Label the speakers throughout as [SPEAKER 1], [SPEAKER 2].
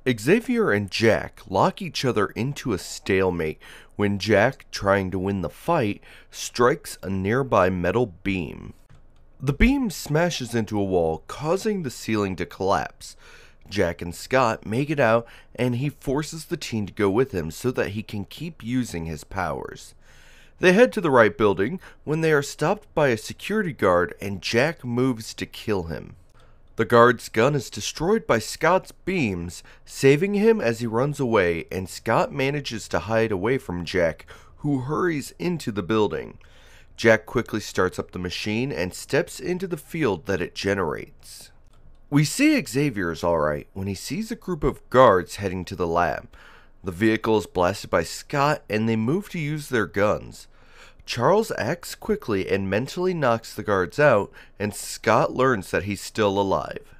[SPEAKER 1] Xavier and Jack lock each other into a stalemate when Jack, trying to win the fight, strikes a nearby metal beam. The beam smashes into a wall, causing the ceiling to collapse. Jack and Scott make it out, and he forces the teen to go with him so that he can keep using his powers. They head to the right building when they are stopped by a security guard and Jack moves to kill him. The guard's gun is destroyed by Scott's beams, saving him as he runs away, and Scott manages to hide away from Jack, who hurries into the building. Jack quickly starts up the machine and steps into the field that it generates. We see Xavier is alright when he sees a group of guards heading to the lab. The vehicle is blasted by Scott and they move to use their guns. Charles acts quickly and mentally knocks the guards out, and Scott learns that he's still alive.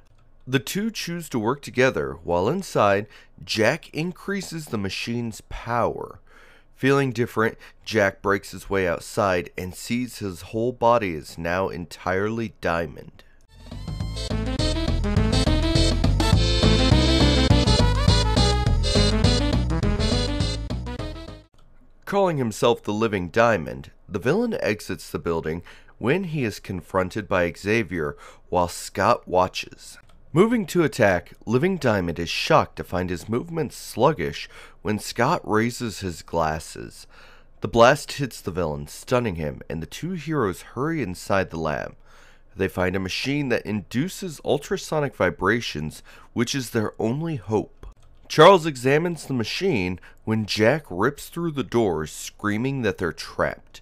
[SPEAKER 1] The two choose to work together, while inside, Jack increases the machine's power. Feeling different, Jack breaks his way outside and sees his whole body is now entirely diamond. Calling himself the Living Diamond, the villain exits the building when he is confronted by Xavier while Scott watches. Moving to attack, Living Diamond is shocked to find his movements sluggish when Scott raises his glasses. The blast hits the villain, stunning him, and the two heroes hurry inside the lab. They find a machine that induces ultrasonic vibrations, which is their only hope. Charles examines the machine when Jack rips through the doors, screaming that they're trapped.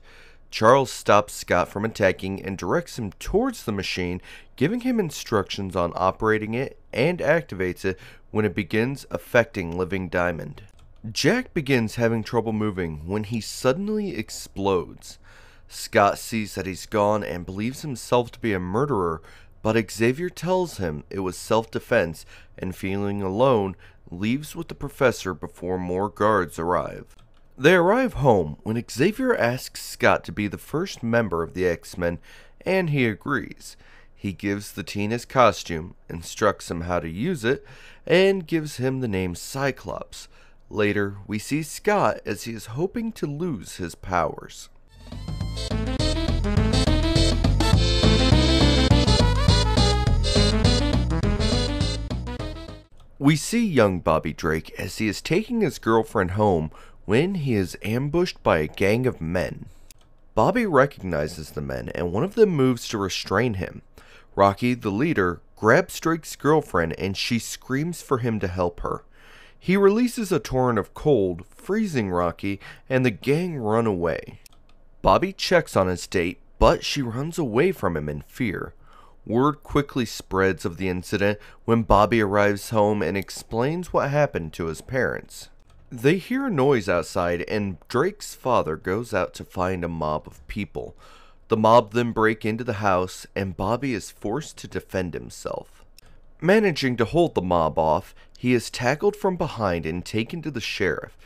[SPEAKER 1] Charles stops Scott from attacking and directs him towards the machine, giving him instructions on operating it and activates it when it begins affecting Living Diamond. Jack begins having trouble moving when he suddenly explodes. Scott sees that he's gone and believes himself to be a murderer, but Xavier tells him it was self-defense, and feeling alone, leaves with the professor before more guards arrive. They arrive home when Xavier asks Scott to be the first member of the X-Men, and he agrees. He gives the teen his costume, instructs him how to use it, and gives him the name Cyclops. Later, we see Scott as he is hoping to lose his powers. We see young Bobby Drake as he is taking his girlfriend home when he is ambushed by a gang of men. Bobby recognizes the men and one of them moves to restrain him. Rocky, the leader, grabs Drake's girlfriend and she screams for him to help her. He releases a torrent of cold, freezing Rocky, and the gang run away. Bobby checks on his date, but she runs away from him in fear. Word quickly spreads of the incident when Bobby arrives home and explains what happened to his parents. They hear a noise outside and Drake's father goes out to find a mob of people. The mob then break into the house and Bobby is forced to defend himself. Managing to hold the mob off, he is tackled from behind and taken to the sheriff.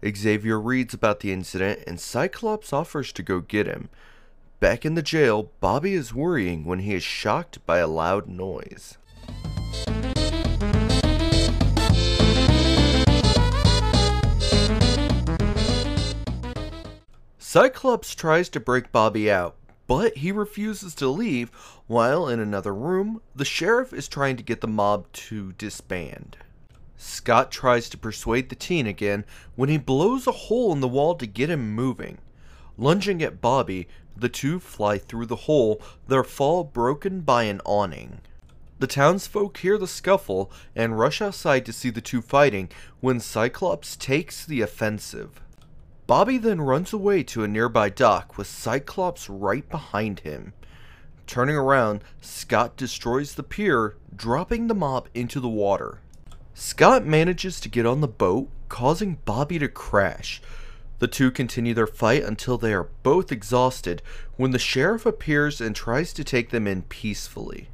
[SPEAKER 1] Xavier reads about the incident and Cyclops offers to go get him. Back in the jail, Bobby is worrying when he is shocked by a loud noise. Cyclops tries to break Bobby out, but he refuses to leave, while in another room, the sheriff is trying to get the mob to disband. Scott tries to persuade the teen again when he blows a hole in the wall to get him moving. Lunging at Bobby, the two fly through the hole, their fall broken by an awning. The townsfolk hear the scuffle and rush outside to see the two fighting when Cyclops takes the offensive. Bobby then runs away to a nearby dock with Cyclops right behind him. Turning around, Scott destroys the pier, dropping the mob into the water. Scott manages to get on the boat, causing Bobby to crash. The two continue their fight until they are both exhausted when the sheriff appears and tries to take them in peacefully.